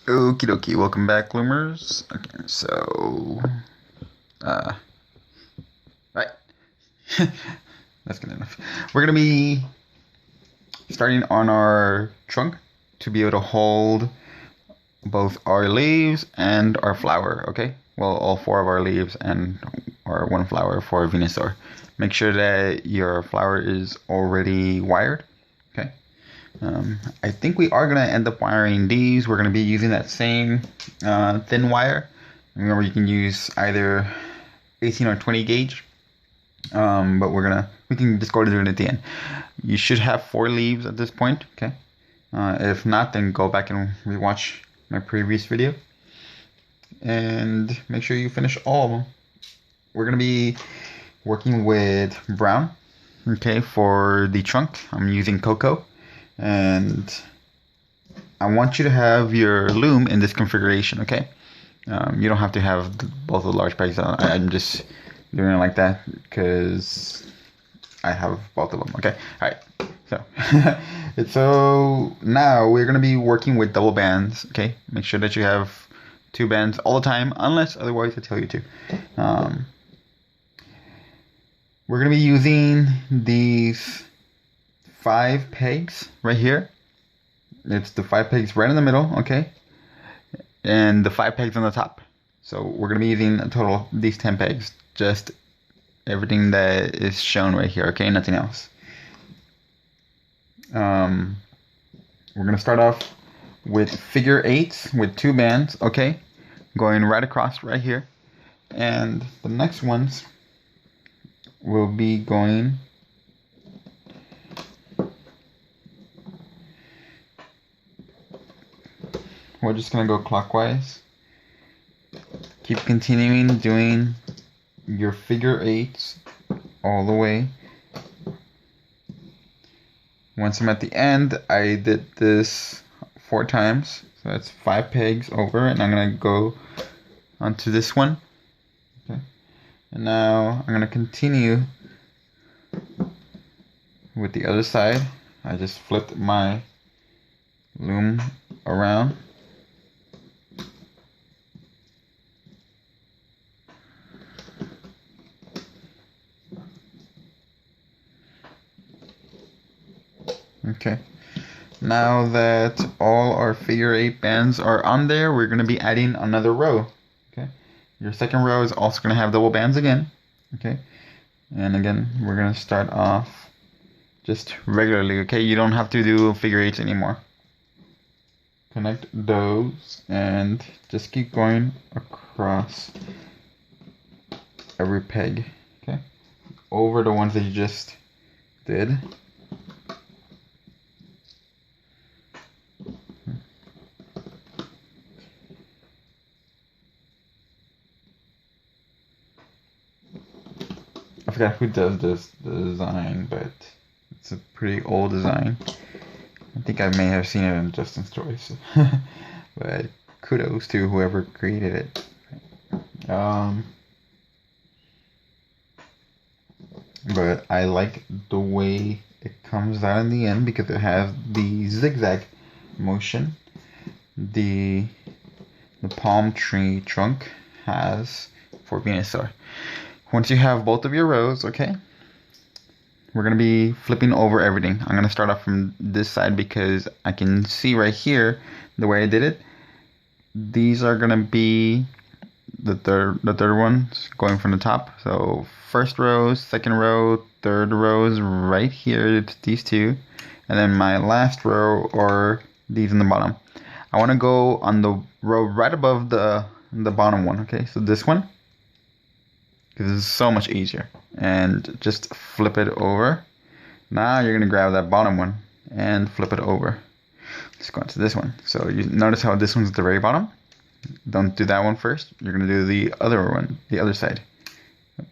Okie dokie, welcome back, Loomers. Okay, so, uh, right, that's good enough. We're gonna be starting on our trunk to be able to hold both our leaves and our flower, okay? Well, all four of our leaves and our one flower for Venusaur. Make sure that your flower is already wired, okay? I think we are going to end up wiring these. We're going to be using that same thin wire. Remember, you can use either 18 or 20 gauge. But we can just go to it at the end. You should have 4 leaves at this point, okay? If not, then go back and rewatch my previous video. And make sure you finish all of them. We're going to be working with brown, okay, for the trunk. I'm using cocoa. And I want you to have your loom in this configuration, okay? You don't have to have both the large pegs on. I'm just doing it like that because I have both of them, okay? All right, so now we're gonna be working with double bands, okay? Make sure that you have 2 bands all the time, unless otherwise I tell you to. We're gonna be using these 5 pegs right here. It's the 5 pegs right in the middle, okay? And the 5 pegs on the top. So we're gonna be using a total of these 10 pegs. Just everything that is shown right here, okay? Nothing else. We're gonna start off with figure 8s with 2 bands, okay? Going right across right here. And the next ones will be going we're just gonna go clockwise. Keep continuing doing your figure 8s all the way. Once I'm at the end, I did this 4 times. So that's 5 pegs over, and I'm gonna go onto this one. Okay. And now I'm gonna continue with the other side. I just flipped my loom around. Okay, now that all our figure 8 bands are on there, we're going to be adding another row. Okay, your second row is also going to have double bands again. Okay, and again, we're going to start off just regularly. Okay, you don't have to do figure 8s anymore. Connect those and just keep going across every peg. Okay, over the ones that you just did. I forgot who does this design, but it's a pretty old design. I think I may have seen it in Justin's Choice. But kudos to whoever created it. But I like the way it comes out in the end because it has the zigzag motion. The palm tree trunk has for Venusaur. Once you have both of your rows, okay, we're going to be flipping over everything. I'm going to start off from this side because I can see right here the way I did it. These are going to be the third ones going from the top. So first row, second row, third rows right here. It's these 2. And then my last row are these in the bottom. I want to go on the row right above the bottom one, okay? So this one. This is so much easier. And just flip it over. Now you're going to grab that bottom one and flip it over. Let's go into this one. So you notice how this one's at the very bottom? Don't do that one first. You're going to do the other one, the other side.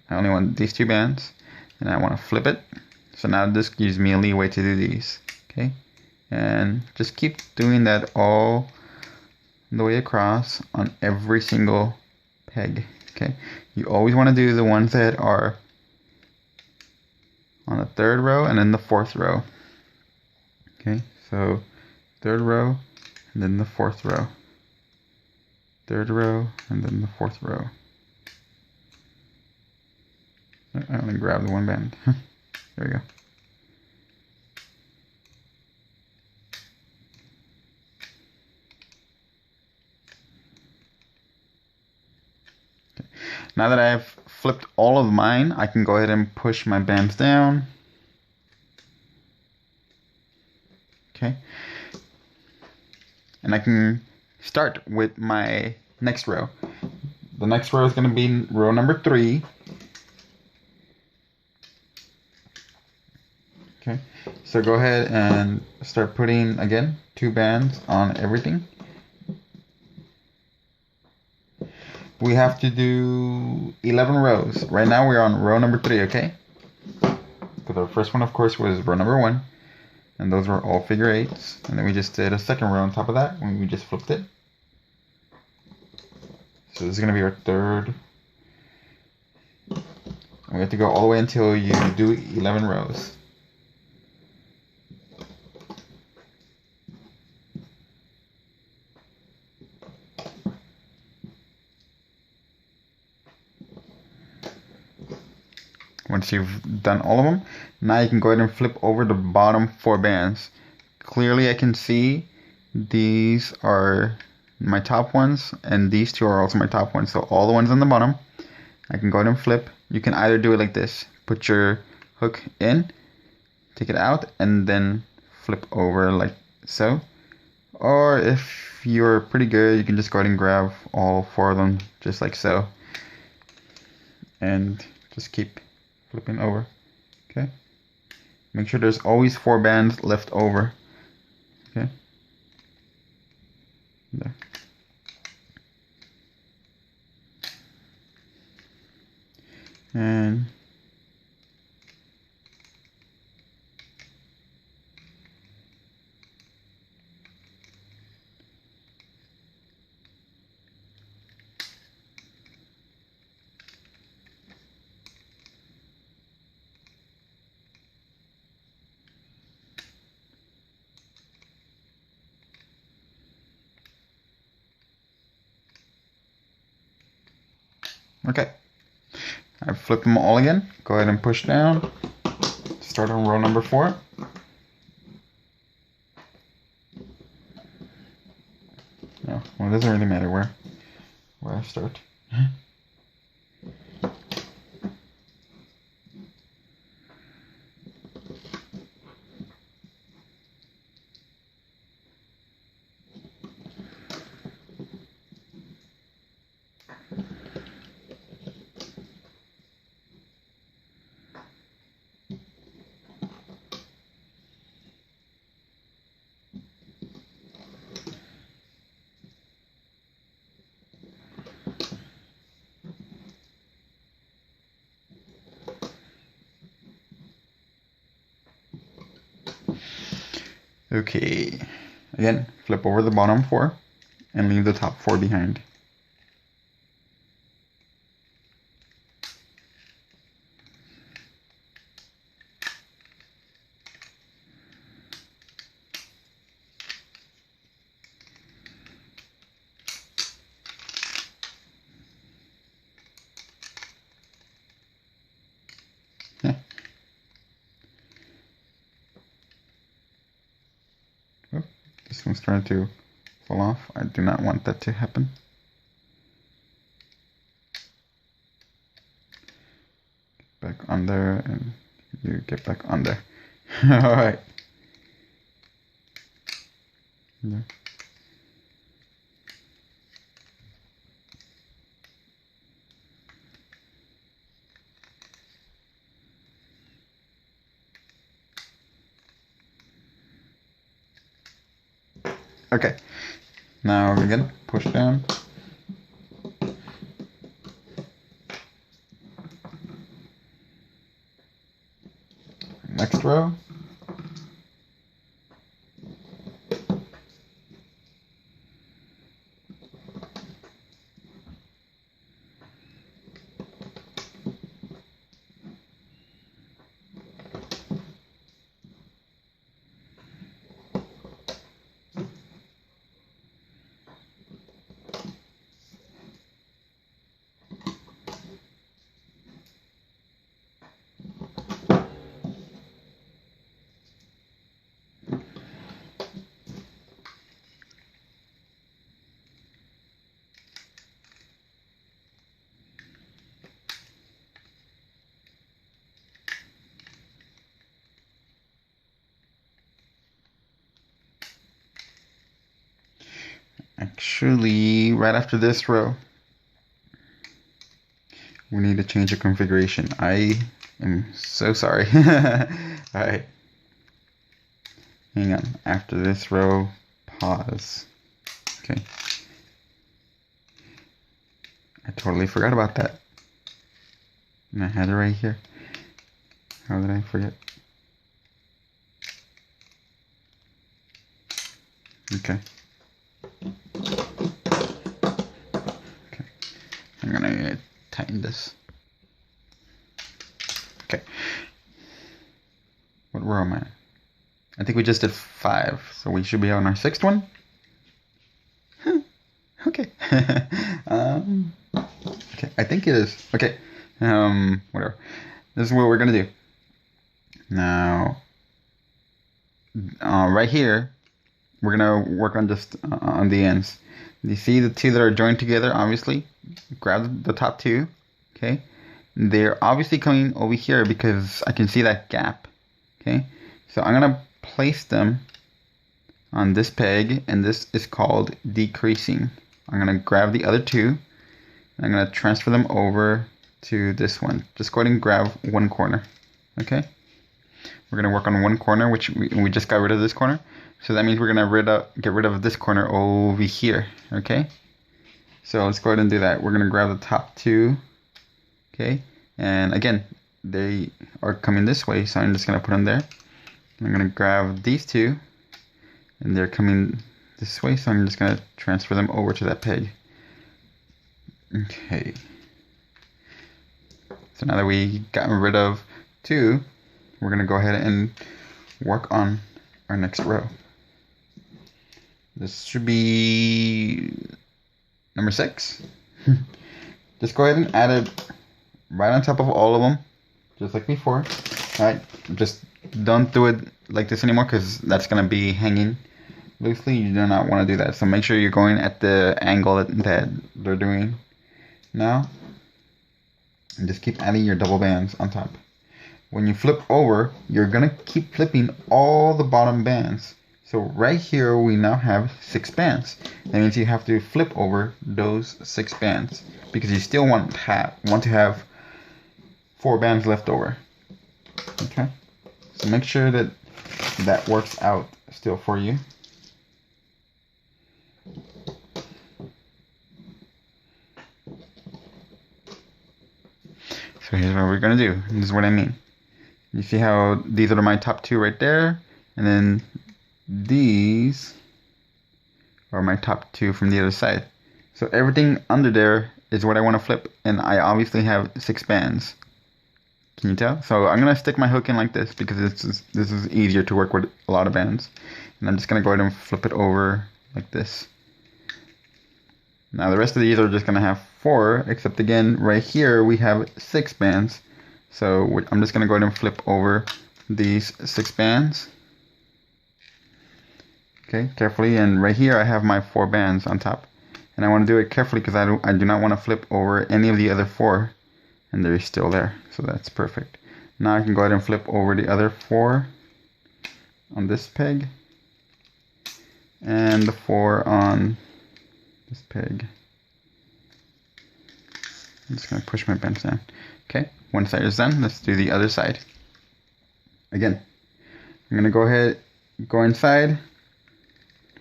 I only want these 2 bands. And I want to flip it. So now this gives me a leeway to do these. Okay? And just keep doing that all the way across on every single peg. Okay, you always want to do the ones that are on the 3rd row and then the 4th row. Okay, so 3rd row and then the 4th row. third row, and then the fourth row. I only grabbed one band. There we go. Okay. Now that I've flipped all of mine, I can go ahead and push my bands down. Okay. And I can start with my next row. The next row is going to be row number 3. Okay, so go ahead and start putting, again, 2 bands on everything. We have to do 11 rows. Right now we're on row number 3, okay? Because our first one, of course, was row number 1. And those were all figure 8s. And then we just did a second row on top of that when we just flipped it. So this is going to be our third. And we have to go all the way until you do 11 rows. Once you've done all of them, now you can go ahead and flip over the bottom 4 bands. Clearly I can see these are my top ones, and these 2 are also my top ones. So all the ones on the bottom, I can go ahead and flip. You can either do it like this. Put your hook in, take it out, and then flip over like so. Or if you're pretty good, you can just go ahead and grab all 4 of them just like so. And just keep flipping over. Okay. Make sure there's always 4 bands left over. Okay. There. And okay, I've flipped them all again. Go ahead and push down. Start on row number 4. No, well, it doesn't really matter where I start. Okay, again, flip over the bottom 4 and leave the top 4 behind. Oh, this one's trying to fall off. I do not want that to happen. Get back on there, and you get back on there. Alright. Yeah. Okay, now again, push down. Next row. Actually, right after this row, we need to change the configuration. I am so sorry. Alright. Hang on. After this row, pause. Okay. I totally forgot about that. And I had it right here. How did I forget? Okay. Okay. I'm gonna tighten this. Okay. What row am I at? I think we just did 5, so we should be on our 6th one. Okay. Okay, I think it is. Okay. Whatever. This is what we're gonna do. Now, right here, we're gonna work on just on the ends. You see the two that are joined together, obviously. Grab the top two, okay? They're obviously coming over here because I can see that gap, okay? So I'm gonna place them on this peg, and this is called decreasing. I'm gonna grab the other two, and I'm gonna transfer them over to this one. Just go ahead and grab one corner, okay? We're gonna work on one corner, which we just got rid of this corner. So that means we're gonna get rid of this corner over here, okay? So let's go ahead and do that. We're gonna grab the top two, okay? And again, they are coming this way, so I'm just gonna put them there. I'm gonna grab these two, and they're coming this way, so I'm just gonna transfer them over to that peg. Okay. So now that we got rid of two, we're gonna go ahead and work on our next row. This should be number 6. Just go ahead and add it right on top of all of them, just like before. Alright, just don't do it like this anymore because that's gonna be hanging loosely. You do not want to do that. So make sure you're going at the angle that they're doing now. And just keep adding your double bands on top. When you flip over, you're gonna keep flipping all the bottom bands. So right here we now have 6 bands. That means you have to flip over those 6 bands because you still want to have 4 bands left over. Okay, so make sure that that works out still for you. So here's what we're gonna do. This is what I mean. You see how these are my top two right there, and then these are my top two from the other side. So everything under there is what I want to flip, and I obviously have 6 bands. Can you tell? So I'm gonna stick my hook in like this because this is easier to work with a lot of bands, and I'm just gonna go ahead and flip it over like this. Now the rest of these are just gonna have 4, except again right here we have 6 bands. So I'm just gonna go ahead and flip over these 6 bands. Okay, carefully, and right here I have my 4 bands on top, and I want to do it carefully because I do not want to flip over any of the other 4, and they're still there. So that's perfect. Now I can go ahead and flip over the other 4 on this peg, and the 4 on this peg. I'm just gonna push my bands down. Okay, one side is done. Let's do the other side. Again, I'm gonna go inside.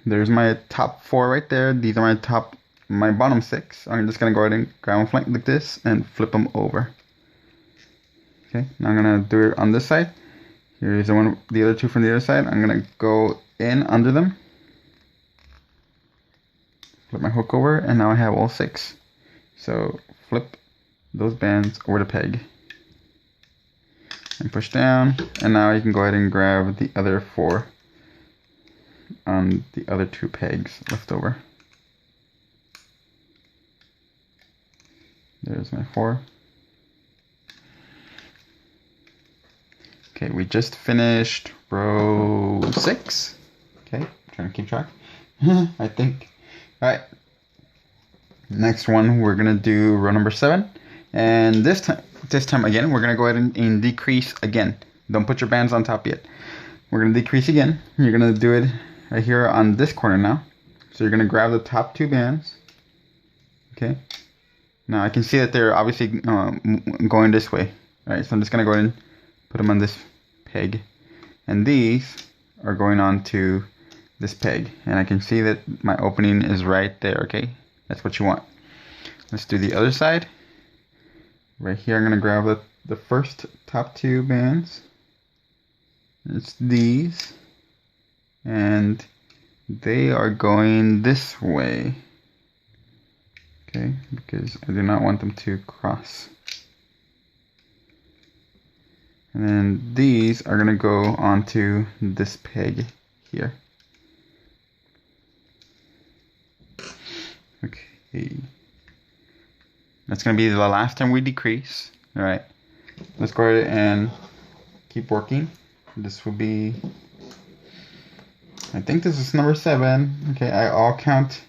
There's my top 4 right there. These are my bottom 6. I'm just gonna go ahead and grab one flank like this and flip them over. Okay, now I'm gonna do it on this side. Here's the other 2 from the other side. I'm gonna go in under them, flip my hook over, and now I have all 6. So flip those bands over the peg and push down, and now you can go ahead and grab the other 4 on the other 2 pegs left over. There's my 4. Okay, we just finished row 6. Okay, trying to keep track. I think. Alright. Next one, we're gonna do row number 7. And this time again, we're gonna go ahead and decrease again. Don't put your bands on top yet. We're gonna decrease again. You're gonna do it right here on this corner now. So you're gonna grab the top two bands. Okay. Now I can see that they're obviously going this way. Alright, so I'm just gonna go ahead and put them on this peg. And these are going on to this peg. And I can see that my opening is right there, okay? That's what you want. Let's do the other side. Right here, I'm gonna grab the first top two bands. It's these. And they are going this way. Okay, because I do not want them to cross. And then these are going to go onto this peg here. Okay. That's going to be the last time we decrease. Alright. Let's go ahead and keep working. This will be... I think this is number 7. Okay, I'll count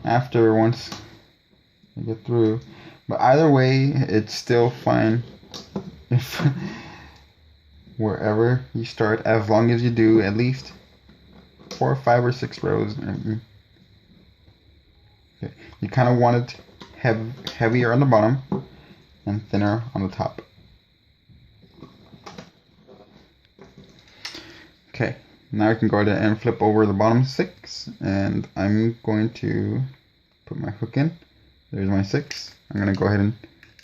after once I get through. But either way, it's still fine if wherever you start, as long as you do at least 4, 5, or 6 rows. Okay. You kind of want it heavier on the bottom and thinner on the top. Okay. Now I can go ahead and flip over the bottom 6, and I'm going to put my hook in. There's my 6. I'm going to go ahead and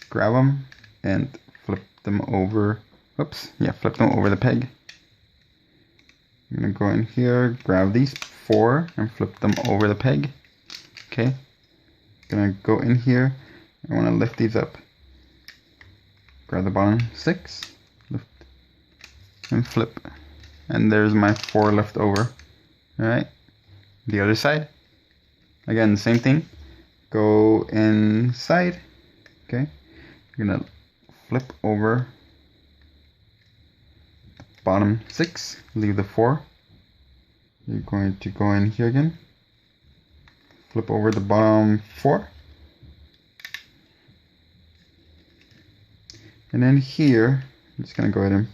grab them and flip them over. Oops, yeah, flip them over the peg. I'm going to go in here, grab these 4 and flip them over the peg. Okay. I'm going to go in here. I want to lift these up. Grab the bottom 6, lift, and flip. And there's my 4 left over. Alright. The other side. Again, the same thing. Go inside. Okay. You're gonna flip over the bottom 6. Leave the 4. You're going to go in here again. Flip over the bottom 4. And then here, I'm just gonna go ahead and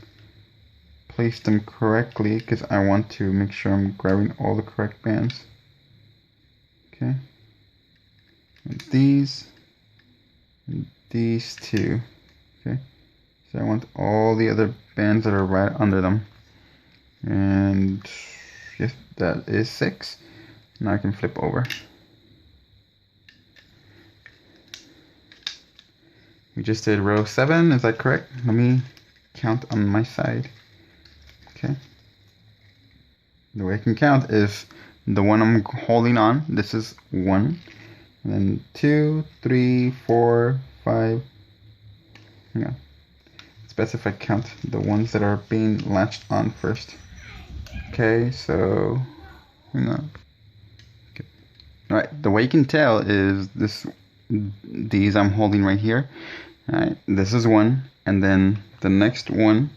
place them correctly because I want to make sure I'm grabbing all the correct bands. Okay. And these two. Okay. So I want all the other bands that are right under them. And yes, that is 6. Now I can flip over. We just did row 7, is that correct? Let me count on my side. Okay. The way I can count is the one I'm holding on. This is 1. And then 2, 3, 4, 5. Hang on. It's best if I count the ones that are being latched on first. Okay, so hang on. Okay. Alright, the way you can tell is these I'm holding right here. Alright, this is 1, and then the next one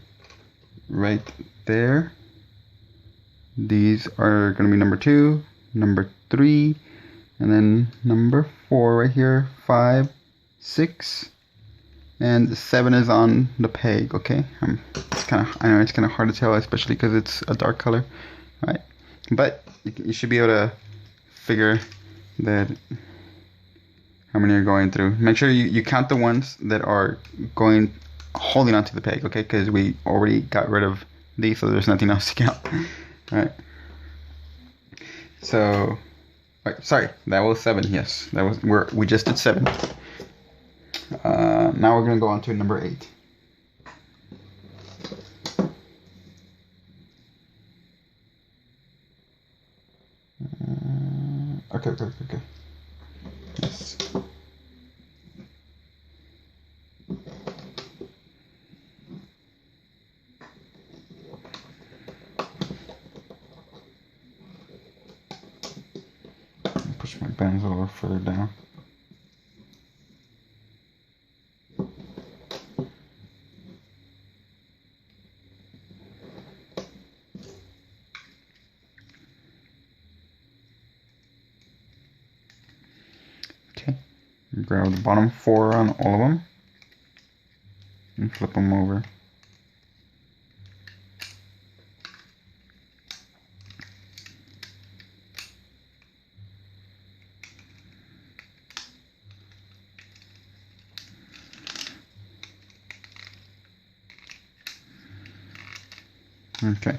right there. These are going to be number 2, number 3, and then number 4 right here, 5, 6, and 7 is on the peg. Okay, I know it's kind of hard to tell, especially because it's a dark color. All right, but you should be able to figure that how many are going through. Make sure you count the ones that are holding onto the peg. Okay, because we already got rid of these, so there's nothing else to count. All right. So, sorry, that was 7. Yes, that was we just did 7. Now we're gonna go on to number 8. Okay. Yes. Push my bands a little further down. Okay, grab the bottom 4 on all of them and flip them over. Okay.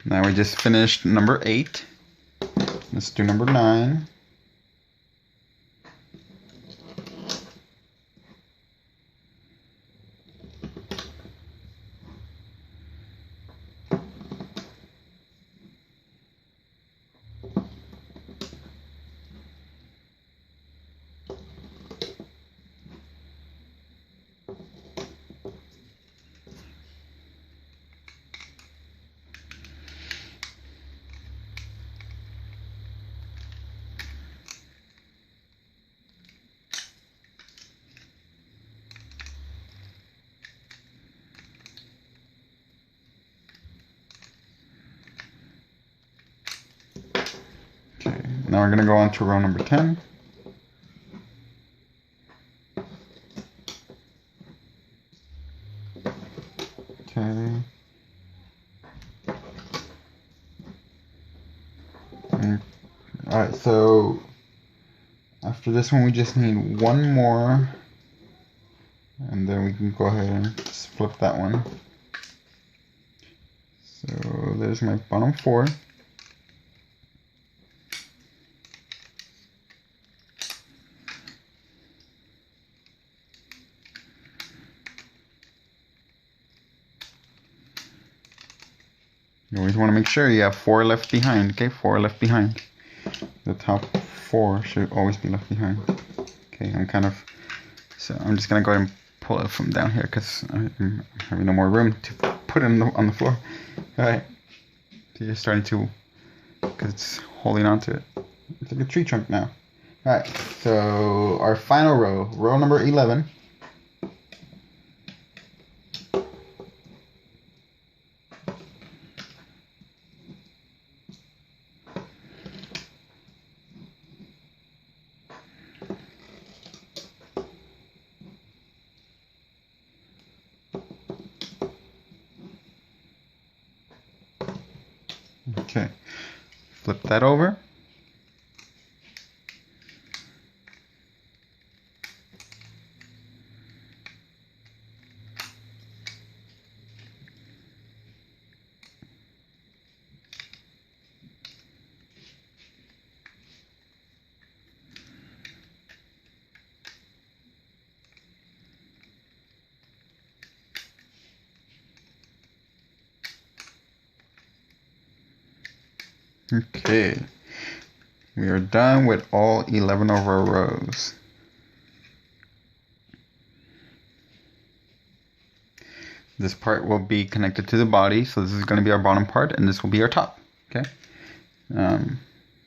Now we just finished number 8. Let's do number 9. Okay, now we're going to go on to row number 10. Okay. Alright, so after this one we just need one more, and then we can go ahead and just flip that one. So there's my bottom 4. You always want to make sure you have 4 left behind, okay? 4 left behind. The top 4 should always be left behind. Okay, so I'm just gonna go ahead and pull it from down here because I'm having no more room to put it on the floor. Alright, so you're starting to, because it's holding on to it. It's like a tree trunk now. Alright, so our final row number 11. Okay, flip that over. Okay, we are done with all 11 of our rows. This part will be connected to the body, so this is going to be our bottom part, and this will be our top. Okay,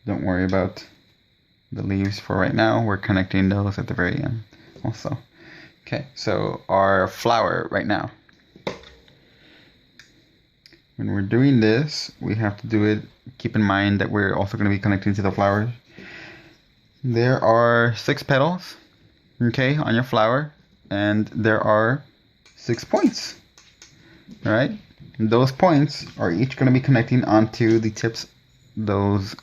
don't worry about the leaves for right now. We're connecting those at the very end also. Okay, so our flower right now. When we're doing this, we have to do it, keep in mind that we're also going to be connecting to the flower. There are 6 petals, okay, on your flower, and there are 6 points. Alright, those points are each going to be connecting onto the tips, those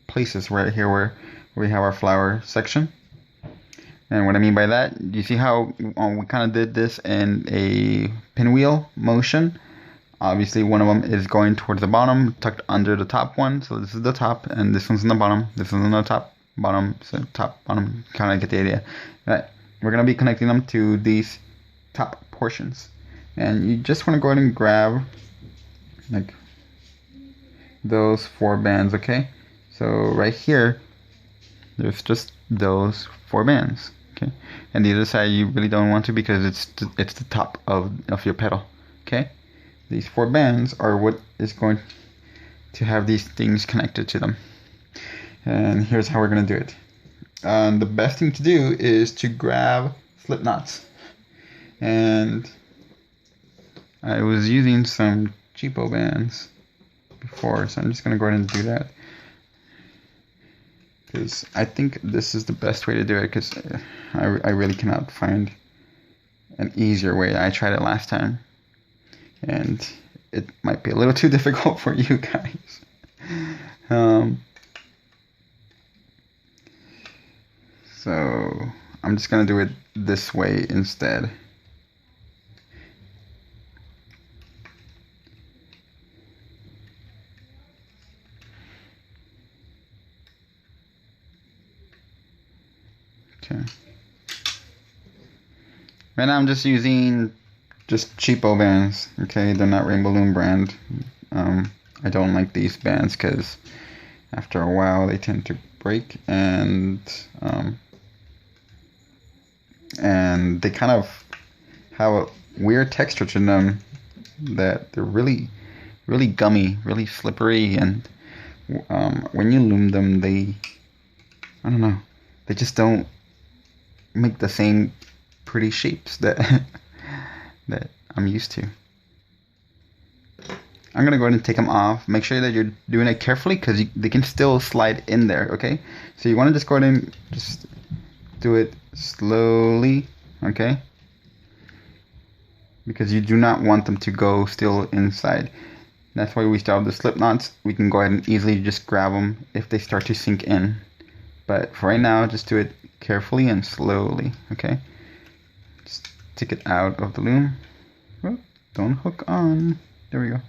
places right here where we have our flower section. And what I mean by that, you see how we kind of did this in a pinwheel motion? Obviously, one of them is going towards the bottom, tucked under the top one. So this is the top, and this one's in the bottom. This is in the top, bottom, so top, bottom. Kind of get the idea. Right. We're going to be connecting them to these top portions. And you just want to go ahead and grab like those 4 bands, okay? So right here, there's just those 4 bands, okay? And the other side, you really don't want to because it's the top of your petal, okay? These 4 bands are what is going to have these things connected to them. And here's how we're going to do it. The best thing to do is to grab slip knots. And I was using some cheapo bands before, so I'm just going to go ahead and do that. Because I think this is the best way to do it, because I really cannot find an easier way. I tried it last time, and it might be a little too difficult for you guys. So I'm just gonna do it this way instead. Okay. Right now I'm just using just cheapo bands. Okay, they're not Rainbow Loom brand. I don't like these bands because after a while they tend to break, and they kind of have a weird texture to them that they're really gummy, really slippery, and when you loom them, I don't know, they just don't make the same pretty shapes that that I'm used to. I'm gonna go ahead and take them off. Make sure that you're doing it carefully because they can still slide in there, okay? So you want to just go ahead and just do it slowly, okay? Because you do not want them to go still inside. That's why we still have the slip knots. We can go ahead and easily just grab them if they start to sink in. But for right now, just do it carefully and slowly, okay? Just take it out of the loom. Oh, don't hook on. There we go.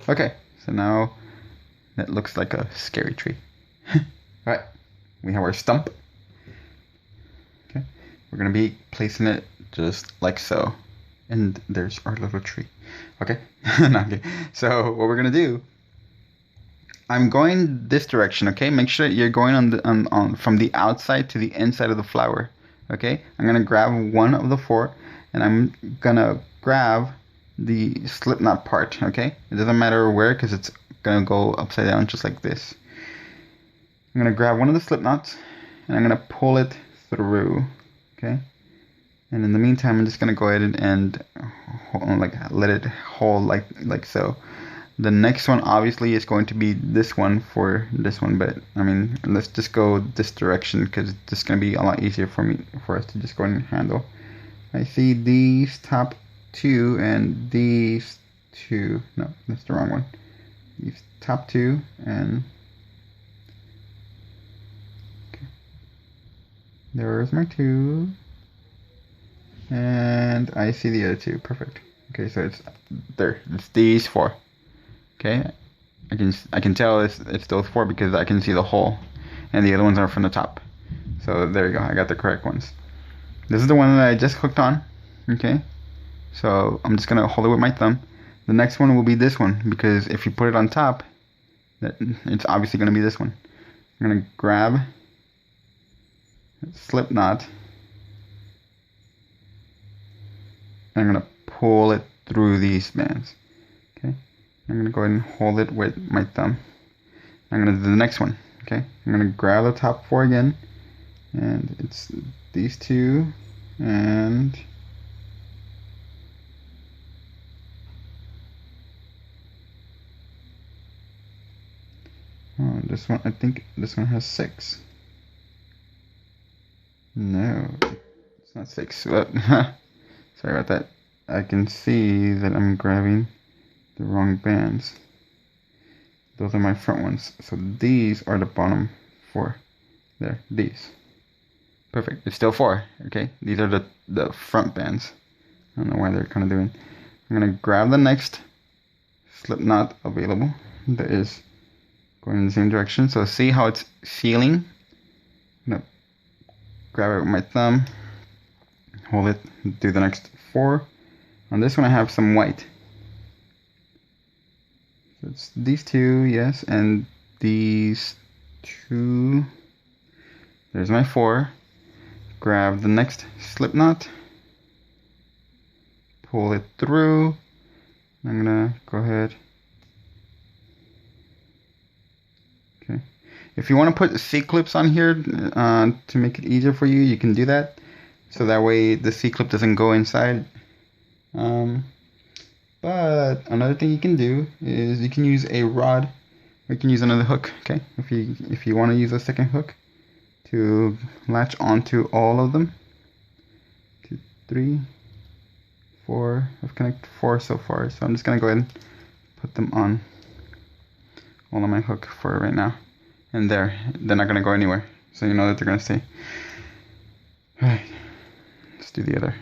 Okay, so now that looks like a scary tree. Alright, we have our stump. Okay, we're going to be placing it just like so. And there's our little tree. Okay, no, okay. So what we're going to do, I'm going this direction, okay? Make sure you're going on from the outside to the inside of the flower, okay? I'm going to grab one of the four, and I'm going to grab the slip knot part, okay? It doesn't matter where because it's going to go upside down just like this. I'm going to grab one of the slip knots, and I'm going to pull it through, okay? And in the meantime, I'm just going to go ahead and like let it hold like so. The next one obviously is going to be this one for this one, but I mean, let's just go this direction because it's just going to be a lot easier for us to just go ahead and handle. I see these top two and these two. No, that's the wrong one. These top two and okay. There's my two. And I see the other two. Perfect. Okay, so it's there. It's these four. Okay, I can tell it's those four because I can see the hole, and the other ones are from the top. So there you go. I got the correct ones. This is the one that I just hooked on. Okay, so I'm just gonna hold it with my thumb. The next one will be this one because if you put it on top, it's obviously gonna be this one. I'm gonna grab that slip knot. I'm going to pull it through these bands. Okay, I'm going to go ahead and hold it with my thumb. I'm going to do the next one. Okay, I'm going to grab the top four again, and it's these two, and oh, this one, I think this one has 6. No, it's not 6. Sorry about that. I can see that I'm grabbing the wrong bands. Those are my front ones. So these are the bottom 4. There, these. Perfect. It's still 4. Okay, these are the front bands. I don't know why they're kind of doing. I'm gonna grab the next slip knot available. That is going in the same direction. So see how it's sealing. I'm gonna grab it with my thumb. Hold it, do the next 4. On this one I have some white. So it's these two, yes, and these two. There's my 4. Grab the next slip knot. Pull it through. I'm gonna go ahead. Okay. If you want to put C-clips on here to make it easier for you, you can do that. So that way the C-clip doesn't go inside. But another thing you can do is you can use a rod, or you can use another hook. Okay, if you want to use a second hook to latch onto all of them. 2, 3, 4. I've connected 4 so far, so I'm just gonna go ahead and put them on all on my hook for right now. And they're not gonna go anywhere, so you know that they're gonna stay. Alright. Let's do the other.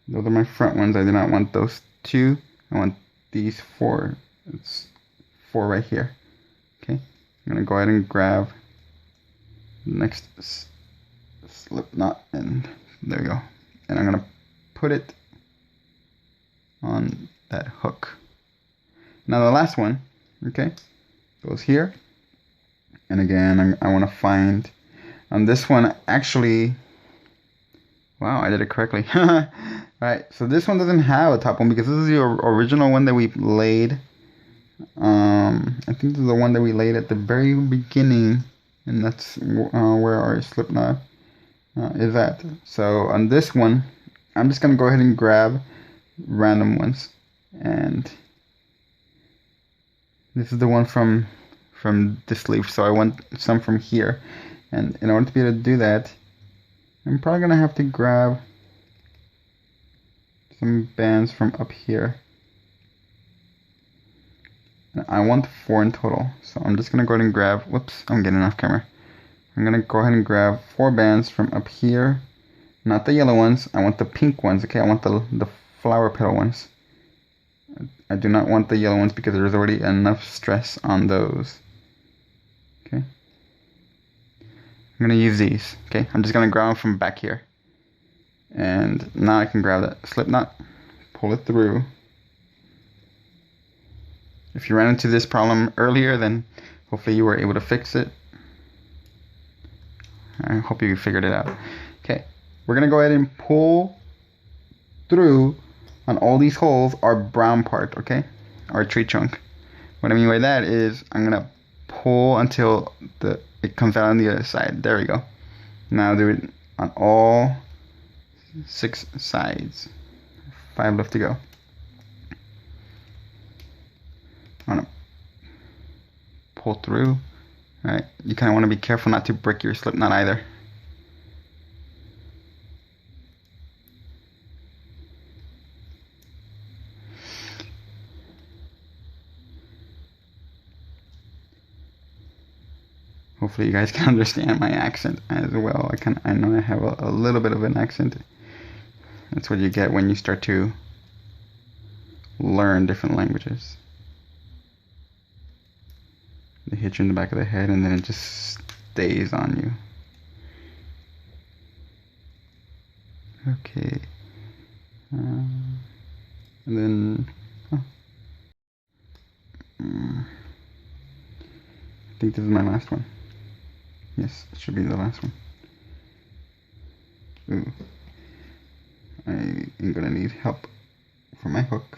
Those are my front ones. I do not want those 2. I want these 4. It's 4 right here. Okay. I'm gonna go ahead and grab next slip knot, and there we go. And I'm gonna put it on that hook. Now the last one, okay, goes here. And again, I want to find on this one, actually, wow, I did it correctly. Alright, so this one doesn't have a top one because this is the original one that we laid. I think this is the one that we laid at the very beginning, and that's where our slip knot is at. So on this one, I'm just gonna go ahead and grab random ones, and this is the one from this leaf, so I want some from here. And in order to be able to do that, I'm probably gonna have to grab some bands from up here. And I want 4 in total, so I'm just gonna go ahead and grab, whoops, I'm getting off camera. I'm gonna go ahead and grab 4 bands from up here. Not the yellow ones, I want the pink ones, okay? I want the flower petal ones. I do not want the yellow ones because there's already enough stress on those. Okay. I'm gonna use these, okay? I'm just gonna grab them from back here. And now I can grab that slip knot, pull it through. If you ran into this problem earlier, then hopefully you were able to fix it. I hope you figured it out. Okay, we're gonna go ahead and pull through on all these holes our brown part, okay? Our tree trunk. What I mean by that is I'm gonna pull until it comes out on the other side. There we go. Now do it on all 6 sides. 5 left to go. I'm gonna pull through. Alright, you kind of want to be careful not to break your slip knot either. Hopefully you guys can understand my accent as well. I know I have a little bit of an accent. That's what you get when you start to learn different languages. They hit you in the back of the head and then it just stays on you. Okay. And then I think this is my last one. Yes, it should be the last one. Ooh. I am gonna need help for my hook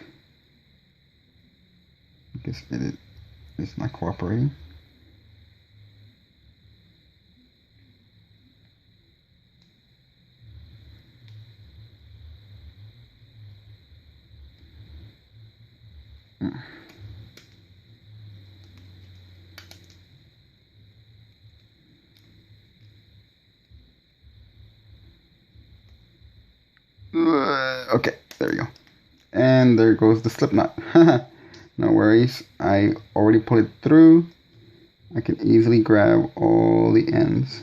because it's not cooperating. Okay, there we go. And there goes the slip knot. No worries, I already pulled it through. I can easily grab all the ends.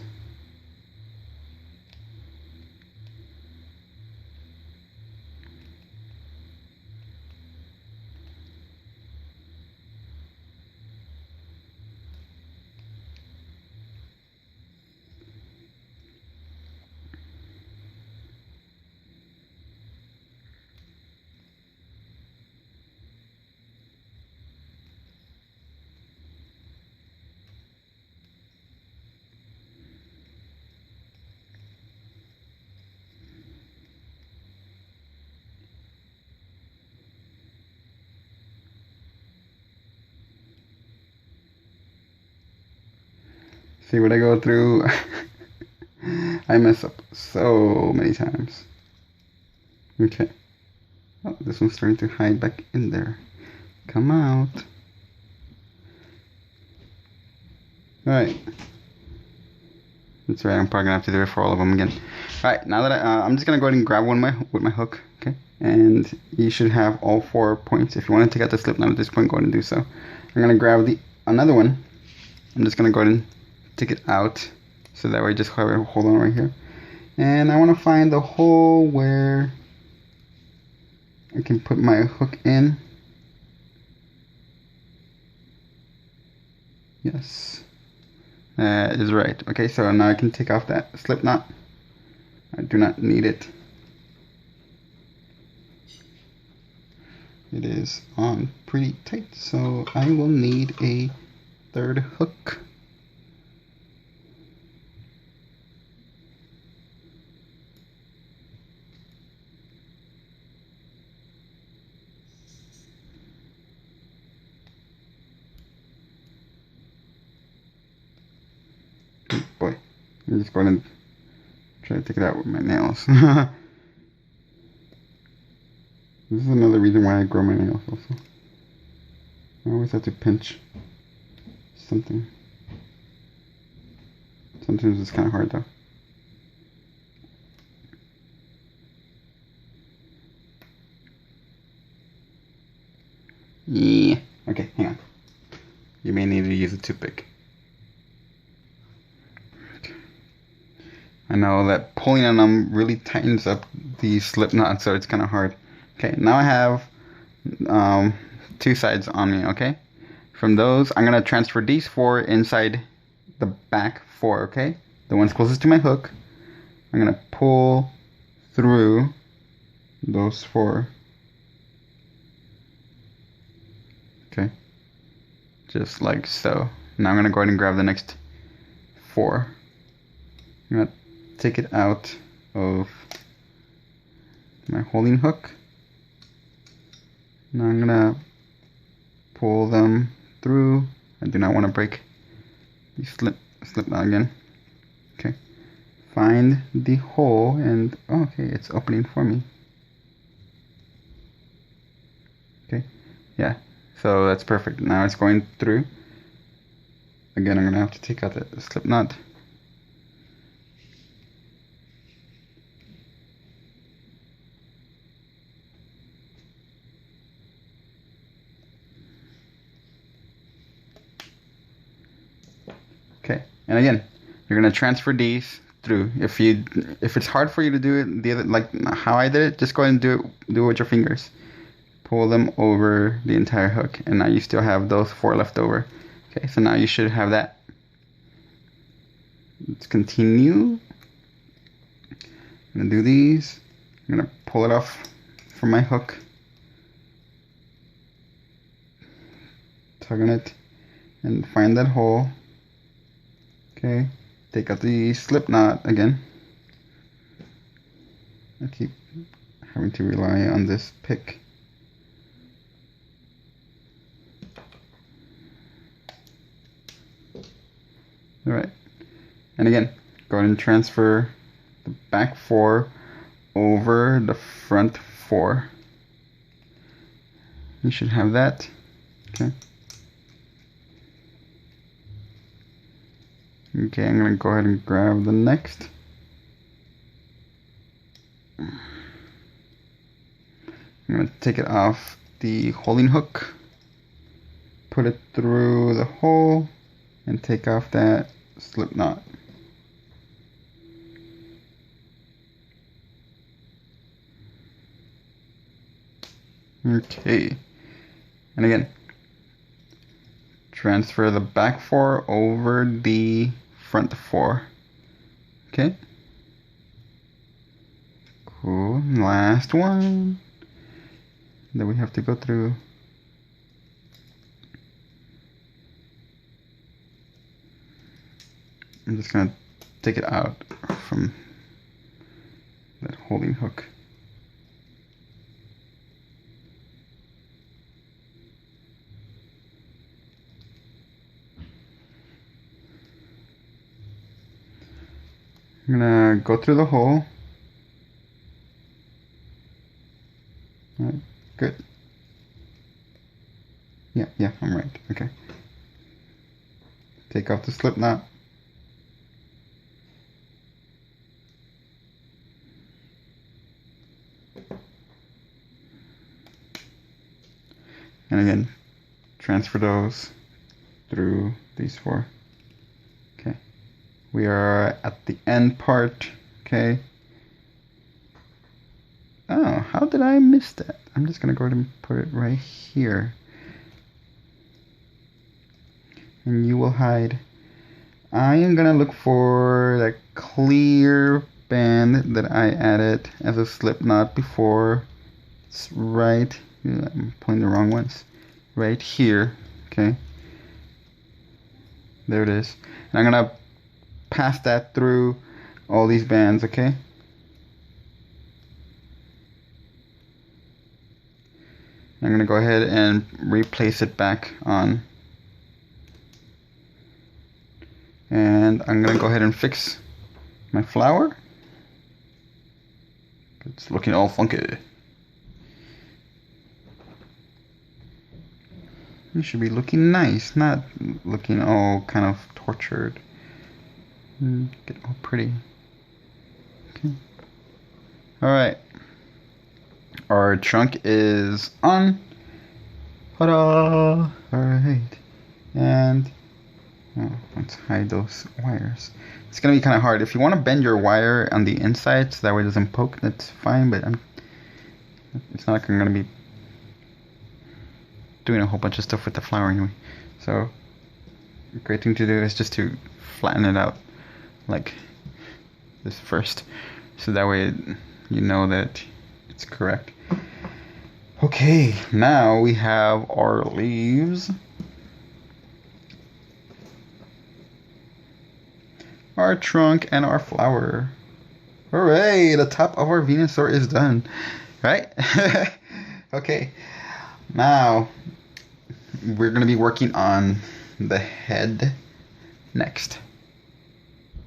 See what I go through? I mess up so many times. Okay. Oh, this one's starting to hide back in there. Come out. Alright. That's right, I'm probably gonna have to do it for all of them again. Alright, now that I'm just gonna go ahead and grab one with my hook, okay? And you should have all 4 points. If you want to take out the slip knot at this point, go ahead and do so. I'm gonna grab another one. I'm just gonna go ahead and take it out, so that way just hold on right here. And I want to find the hole where I can put my hook in. Yes. That is right. Okay, so now I can take off that slip knot. I do not need it. It is on pretty tight, so I will need a third hook. Oh boy, I'm just going to try to take it out with my nails. This is another reason why I grow my nails also. I always have to pinch something. Sometimes it's kind of hard though. Yeah. Okay, hang on. You may need to use a toothpick. Okay. I know that pulling on them really tightens up the slip knot, so it's kind of hard. Okay, now I have two sides on me, okay? From those, I'm going to transfer these four inside the back four, okay? The ones closest to my hook. I'm going to pull through those four. Okay, just like so. Now I'm going to go ahead and grab the next four. I'm going to take it out of my holding hook. Now I'm going to pull them through. I do not want to break the slip knot again. Okay, find the hole and oh, okay, it's opening for me. Okay, yeah, so that's perfect. Now it's going through. Again, I'm gonna have to take out the slip knot. Okay, and again, you're gonna transfer these through. If it's hard for you to do it the other, like how I did it, just go ahead and do it with your fingers. Pull them over the entire hook, and now you still have those four left over. Okay, so now you should have that. Let's continue. I'm gonna do these. I'm gonna pull it off from my hook. Tug on it and find that hole. Okay, take out the slip knot again. I keep having to rely on this pick. Alright, and again, go ahead and transfer the back four over the front four. You should have that. Okay. Okay, I'm going to go ahead and grab the next. I'm going to take it off the holding hook, put it through the hole, and take off that slip knot. Okay, and again, transfer the back four over the front four. Okay. Cool. Last one that we have to go through. I'm just gonna take it out from that holding hook. I'm gonna go through the hole. Alright, good. Yeah, I'm right. Okay. Take off the slip knot. And again, transfer those through these four. Okay. We are at the end part. Okay. Oh, how did I miss that? I'm just gonna go ahead and put it right here. And you will hide I am gonna look for that clear band that I added as a slip knot before. It's right, I'm pulling the wrong ones. Right here, okay. There it is. And I'm gonna pass that through all these bands, okay? I'm gonna go ahead and replace it back on. And I'm gonna go ahead and fix my flower. It's looking all funky. It should be looking nice, not looking all kind of tortured. Get all pretty. Okay. Alright. Our trunk is on. Ta-da! Alright. And let's hide those wires. It's gonna be kind of hard. If you want to bend your wire on the inside so that way it doesn't poke, that's fine, but it's not like I'm gonna be doing a whole bunch of stuff with the flower anyway. So a great thing to do is just to flatten it out like this first, so that way you know that it's correct. Okay, now we have our leaves, our trunk, and our flower. Hooray! The top of our Venusaur is done. Right? Okay. Now we're going to be working on the head next.